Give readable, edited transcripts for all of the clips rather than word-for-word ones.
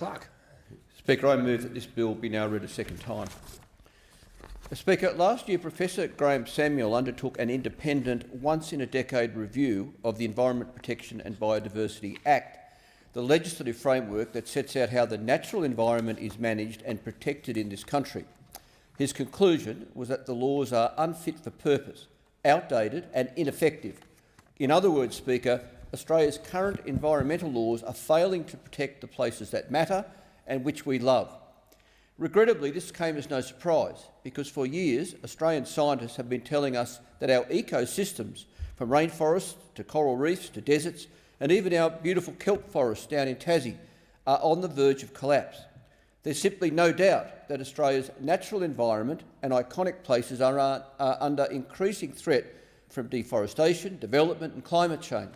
Clark. Speaker, I move that this bill be now read a second time. Speaker, last year Professor Graham Samuel undertook an independent, once-in-a-decade review of the Environment Protection and Biodiversity Act, the legislative framework that sets out how the natural environment is managed and protected in this country. His conclusion was that the laws are unfit for purpose, outdated and ineffective. In other words, Speaker, Australia's current environmental laws are failing to protect the places that matter and which we love. Regrettably, this came as no surprise, because for years Australian scientists have been telling us that our ecosystems, from rainforests to coral reefs to deserts, and even our beautiful kelp forests down in Tassie, are on the verge of collapse. There's simply no doubt that Australia's natural environment and iconic places are under increasing threat from deforestation, development and climate change,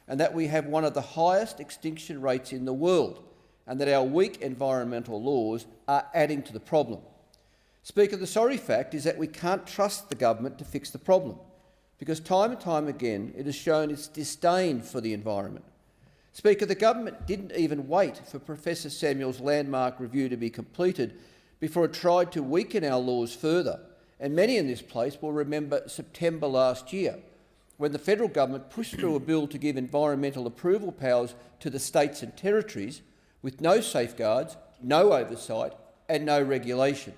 and that we have one of the highest extinction rates in the world, and that our weak environmental laws are adding to the problem. Speaker, the sorry fact is that we can't trust the government to fix the problem, because time and time again it has shown its disdain for the environment. Speaker, the government didn't even wait for Professor Samuel's landmark review to be completed before it tried to weaken our laws further, and many in this place will remember September last year, when the federal government pushed through a bill to give environmental approval powers to the states and territories with no safeguards, no oversight and no regulation.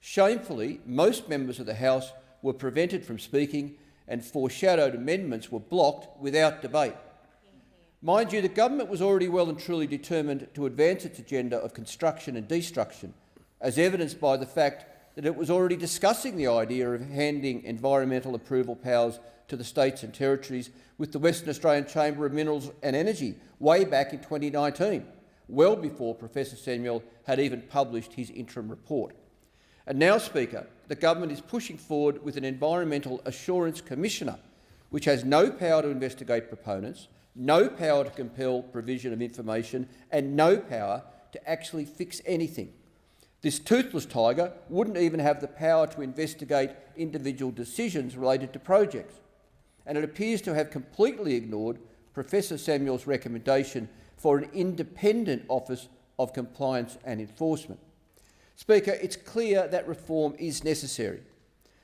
Shamefully, most members of the House were prevented from speaking and foreshadowed amendments were blocked without debate. Mind you, the government was already well and truly determined to advance its agenda of construction and destruction, as evidenced by the fact that it was already discussing the idea of handing environmental approval powers to the states and territories with the Western Australian Chamber of Minerals and Energy way back in 2019, well before Professor Samuel had even published his interim report. And now, Speaker, the government is pushing forward with an Environmental Assurance Commissioner, which has no power to investigate proponents, no power to compel provision of information and no power to actually fix anything. This toothless tiger wouldn't even have the power to investigate individual decisions related to projects, and it appears to have completely ignored Professor Samuel's recommendation for an independent Office of Compliance and Enforcement. Speaker, it's clear that reform is necessary.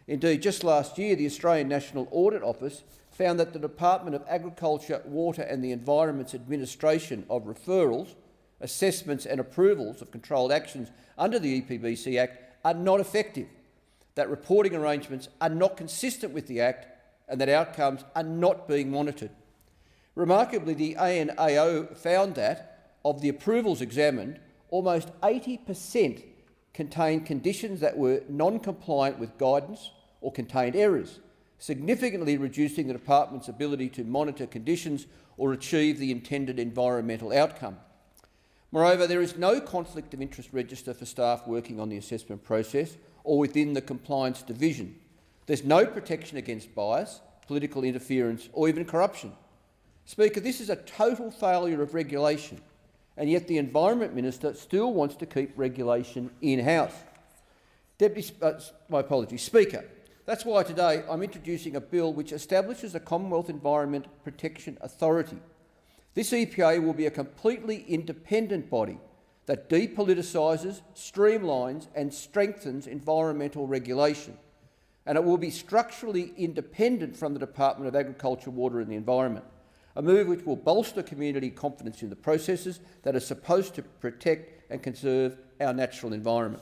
Indeed, just last year, the Australian National Audit Office found that the Department of Agriculture, Water and the Environment's administration of referrals, assessments and approvals of controlled actions under the EPBC Act are not effective, that reporting arrangements are not consistent with the Act and that outcomes are not being monitored. Remarkably, the ANAO found that, of the approvals examined, almost 80% contained conditions that were non-compliant with guidance or contained errors, significantly reducing the department's ability to monitor conditions or achieve the intended environmental outcome. Moreover, there is no conflict of interest register for staff working on the assessment process or within the compliance division. There's no protection against bias, political interference or even corruption. Speaker, this is a total failure of regulation, and yet the Environment Minister still wants to keep regulation in-house. Speaker, that's why today I'm introducing a bill which establishes a Commonwealth Environment Protection Authority. This EPA will be a completely independent body that depoliticises, streamlines and strengthens environmental regulation, and it will be structurally independent from the Department of Agriculture, Water and the Environment, a move which will bolster community confidence in the processes that are supposed to protect and conserve our natural environment.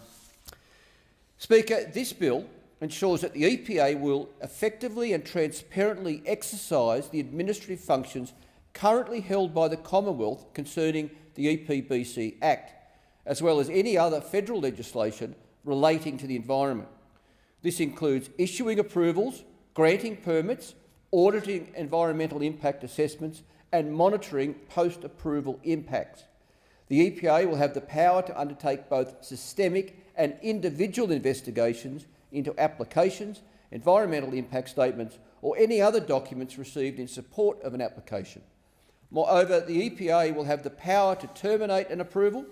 Speaker, this bill ensures that the EPA will effectively and transparently exercise the administrative functions currently held by the Commonwealth concerning the EPBC Act, as well as any other federal legislation relating to the environment. This includes issuing approvals, granting permits, auditing environmental impact assessments and monitoring post-approval impacts. The EPA will have the power to undertake both systemic and individual investigations into applications, environmental impact statements or any other documents received in support of an application. Moreover, the EPA will have the power to terminate an approval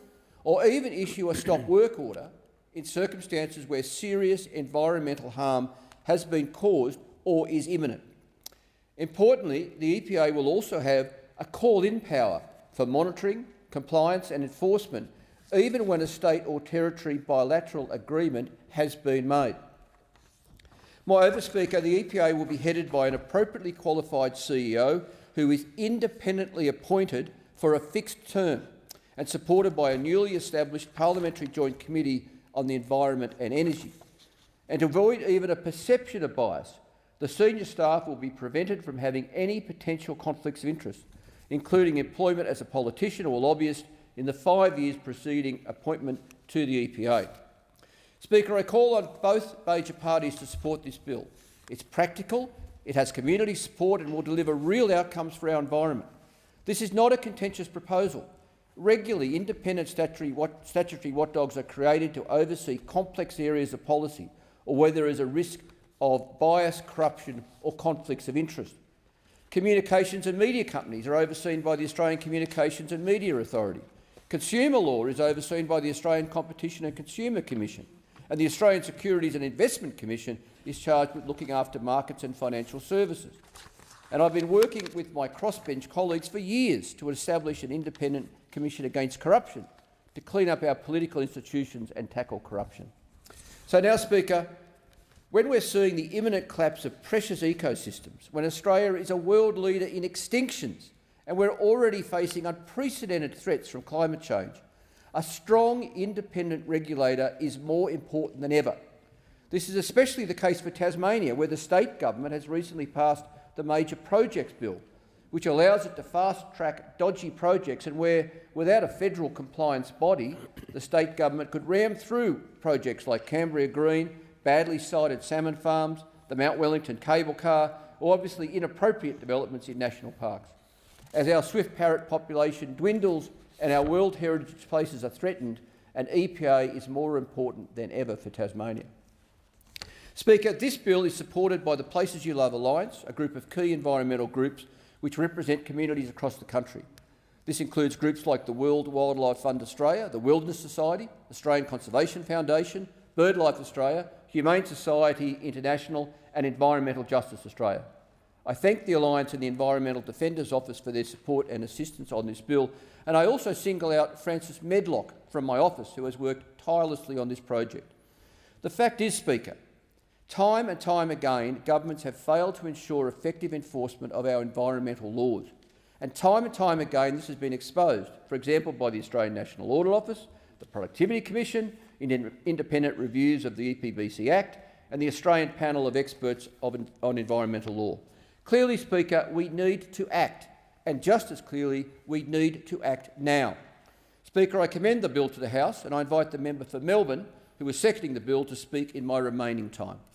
or even issue a stop work order in circumstances where serious environmental harm has been caused or is imminent. Importantly, the EPA will also have a call-in power for monitoring, compliance and enforcement, even when a state or territory bilateral agreement has been made. Moreover, Speaker, the EPA will be headed by an appropriately qualified CEO who is independently appointed for a fixed term and supported by a newly established Parliamentary Joint Committee on the Environment and Energy. And to avoid even a perception of bias, the senior staff will be prevented from having any potential conflicts of interest, including employment as a politician or lobbyist in the 5 years preceding appointment to the EPA. Speaker, I call on both major parties to support this bill. It's practical, it has community support and will deliver real outcomes for our environment. This is not a contentious proposal. Regularly, independent statutory watchdogs are created to oversee complex areas of policy or where there is a risk of bias, corruption or conflicts of interest. Communications and media companies are overseen by the Australian Communications and Media Authority. Consumer law is overseen by the Australian Competition and Consumer Commission, and the Australian Securities and Investment Commission is charged with looking after markets and financial services. And I've been working with my crossbench colleagues for years to establish an independent commission against corruption to clean up our political institutions and tackle corruption. So now, Speaker, when we're seeing the imminent collapse of precious ecosystems, when Australia is a world leader in extinctions and we're already facing unprecedented threats from climate change, a strong independent regulator is more important than ever. This is especially the case for Tasmania, where the state government has recently passed the Major Projects Bill, which allows it to fast-track dodgy projects and where, without a federal compliance body, the state government could ram through projects like Cambria Green, badly sited salmon farms, the Mount Wellington cable car, or obviously inappropriate developments in national parks. As our swift parrot population dwindles and our World Heritage Places are threatened, an EPA is more important than ever for Tasmania. Speaker, this bill is supported by the Places You Love Alliance, a group of key environmental groups which represent communities across the country. This includes groups like the World Wildlife Fund Australia, the Wilderness Society, Australian Conservation Foundation, BirdLife Australia, Humane Society International and Environmental Justice Australia. I thank the Alliance and the Environmental Defenders Office for their support and assistance on this bill, and I also single out Francis Medlock from my office, who has worked tirelessly on this project. The fact is, Speaker, time and time again, governments have failed to ensure effective enforcement of our environmental laws. And time again, this has been exposed, for example, by the Australian National Audit Office, the Productivity Commission, in independent reviews of the EPBC Act, and the Australian Panel of Experts on Environmental Law. Clearly, Speaker, we need to act, and just as clearly, we need to act now. Speaker, I commend the bill to the House, and I invite the member for Melbourne, who is seconding the bill, to speak in my remaining time.